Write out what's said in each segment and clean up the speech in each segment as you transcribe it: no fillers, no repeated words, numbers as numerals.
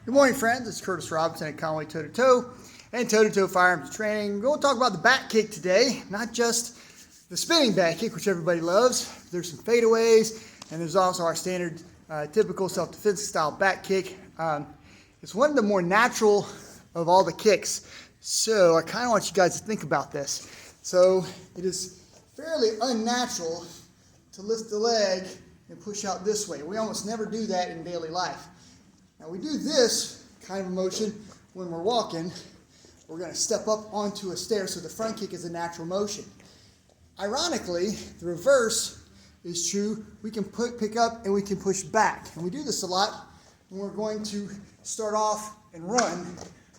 Good morning, friends. It's Curtis Robinson at Conway Toe to Toe and Toe to Toe Firearms Training. We're going to talk about the back kick today, not just the spinning back kick, which everybody loves. There's some fadeaways, and there's also our standard typical self-defense style back kick. It's one of the more natural of all the kicks, so I kind of want you guys to think about this. So it is fairly unnatural to lift the leg and push out this way. We almost never do that in daily life. Now we do this kind of motion when we're walking. We're going to step up onto a stair, so the front kick is a natural motion. Ironically, the reverse is true. We can pick up and we can push back. And we do this a lot when we're going to start off and run.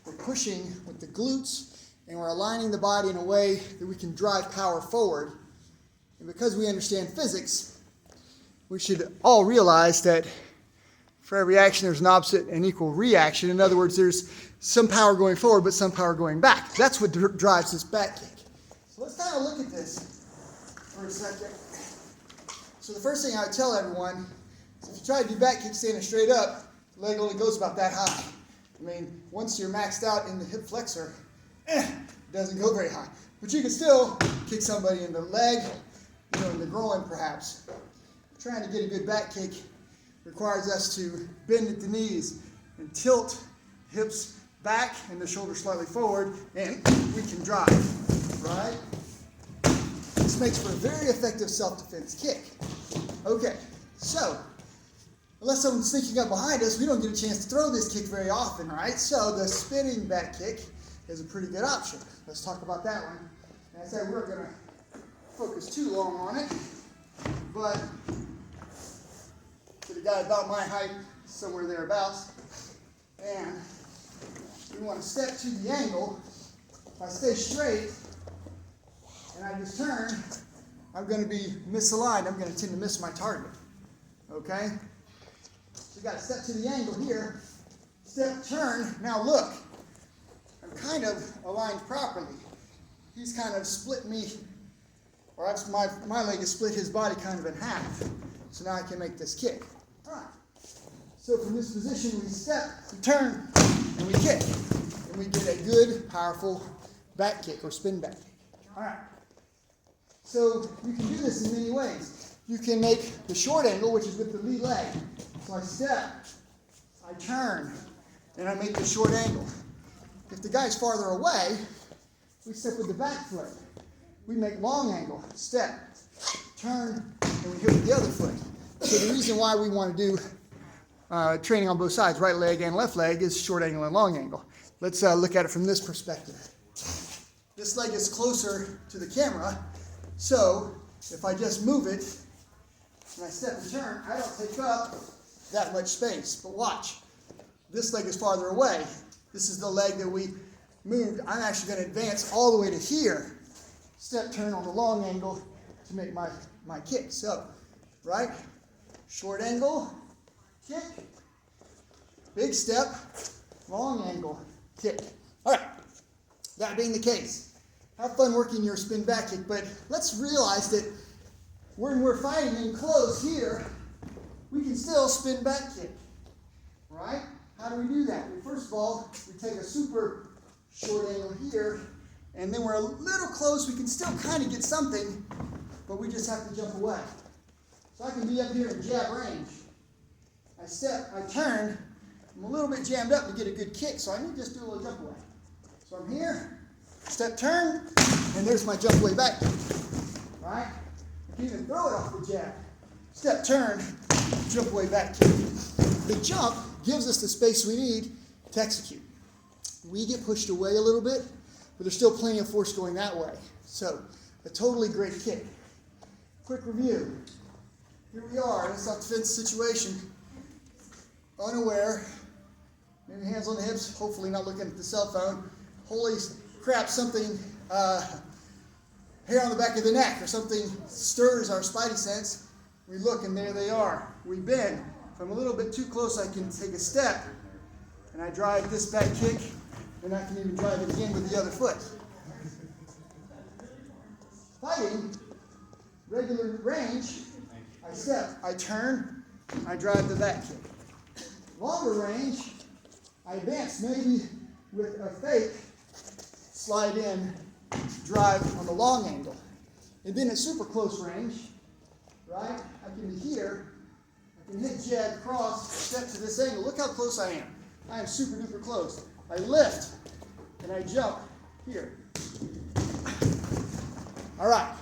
We're pushing with the glutes and we're aligning the body in a way that we can drive power forward. And because we understand physics, we should all realize that for every action, there's an opposite and equal reaction. In other words, there's some power going forward, but some power going back. That's what drives this back kick. So let's kind of look at this for a second. So the first thing I would tell everyone is if you try to do back kick standing straight up, the leg only goes about that high. I mean, once you're maxed out in the hip flexor, it doesn't go very high. But you can still kick somebody in the leg, in the groin perhaps. Trying to get a good back kick requires us to bend at the knees and tilt hips back and the shoulders slightly forward, and we can drive, right? This makes for a very effective self-defense kick. Okay, so unless someone's sneaking up behind us, we don't get a chance to throw this kick very often, right? So the spinning back kick is a pretty good option. Let's talk about that one. And I said we're going to focus too long on it, but to the guy about my height, somewhere thereabouts, and we want to step to the angle. If I stay straight and I just turn, I'm going to be misaligned. I'm going to tend to miss my target. Okay? So you got to step to the angle here. Step, turn. Now look, I'm kind of aligned properly. He's kind of split me, or my leg has split his body kind of in half. So now I can make this kick. All right. So from this position, we step, we turn, and we kick. And we get a good, powerful back kick or spin back kick. All right. So you can do this in many ways. You can make the short angle, which is with the lead leg. So I step, I turn, and I make the short angle. If the guy's farther away, we step with the back foot. We make long angle, step, turn, and we hit with the other foot. So the reason why we want to do training on both sides, right leg and left leg, is short angle and long angle. Let's look at it from this perspective. This leg is closer to the camera, so if I just move it and I step and turn, I don't take up that much space. But watch, this leg is farther away. This is the leg that we moved. I'm actually going to advance all the way to here. Step, turn on the long angle to make my kick. So, right? Short angle, kick, big step, long angle, kick. All right, that being the case, have fun working your spin back kick, but let's realize that when we're fighting in close here, we can still spin back kick, right? How do we do that? Well, first of all, we take a super short angle here, and then we're a little close. We can still kind of get something, but we just have to jump away. So I can be up here in jab range. I step, I turn, I'm a little bit jammed up to get a good kick, so I need to just do a little jump away. So I'm here, step, turn, and there's my jump away back kick. Right? I can even throw it off the jab. Step, turn, jump away back kick. The jump gives us the space we need to execute. We get pushed away a little bit, but there's still plenty of force going that way. So, a totally great kick. Quick review. Here we are in a self-defense situation, unaware, maybe hands on the hips, hopefully not looking at the cell phone. Holy crap, something, hair on the back of the neck or something stirs our spidey sense. We look and there they are. We bend. If I'm a little bit too close, I can take a step and I drive this back kick, and I can even drive it again with the other foot. Fighting, regular range, I step, I turn, I drive the back kick. Longer range, I advance maybe with a fake slide in drive on the long angle. And then at super close range, right, I can be here, I can hit jab, cross, step to this angle. Look how close I am. I am super duper close. I lift and I jump here. All right.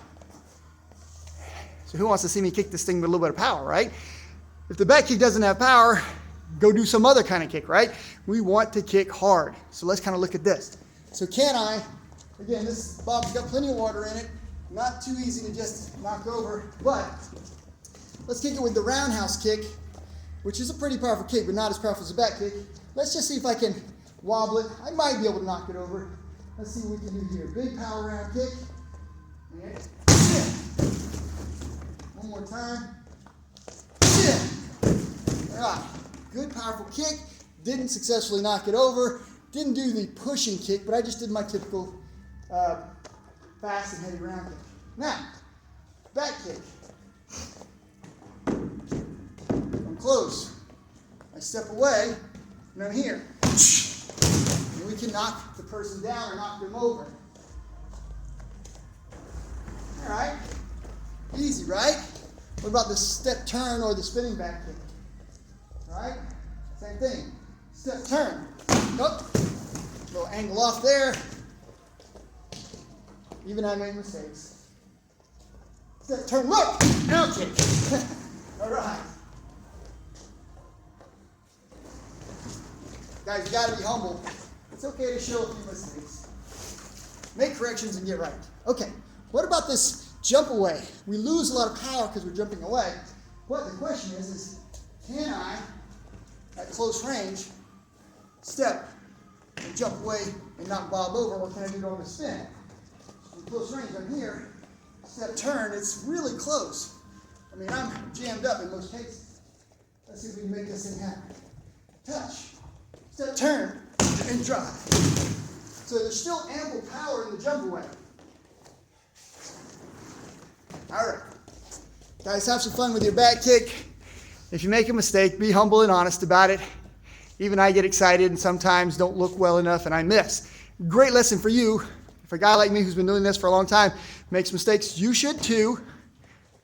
So who wants to see me kick this thing with a little bit of power, right? If the back kick doesn't have power, go do some other kind of kick, right? We want to kick hard. So let's kind of look at this. So can I, again, this bob's got plenty of water in it, not too easy to just knock over, but let's kick it with the roundhouse kick, which is a pretty powerful kick, but not as powerful as a back kick. Let's just see if I can wobble it. I might be able to knock it over. Let's see what we can do here. Big power round kick. And yeah. One more time. Yeah. All right. Good, powerful kick. Didn't successfully knock it over. Didn't do the pushing kick, but I just did my typical fast and heavy round kick. Now, back kick. I'm close. I step away, and I'm here. And we can knock the person down or knock them over. All right. Easy, right? What about the step turn or the spinning back kick? All right? Same thing. Step turn. Nope. Little angle off there. Even I made mistakes. Step turn. Look! Now kick. All right. Guys, you got to be humble. It's okay to show a few mistakes. Make corrections and get right. Okay. What about this jump away? We lose a lot of power because we're jumping away. But the question is can I, at close range, step and jump away and not bob over, or can I do it on the spin? In close range, I'm here, step turn, it's really close. I mean, I'm jammed up in most cases. Let's see if we can make this thing happen. Touch, step turn, and drive. So there's still ample power in the jump away. All right. Guys, have some fun with your back kick. If you make a mistake, be humble and honest about it. Even I get excited and sometimes don't look well enough and I miss. Great lesson for you. If a guy like me who's been doing this for a long time makes mistakes, you should too.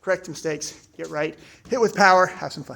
Correct mistakes, get right, hit with power, have some fun.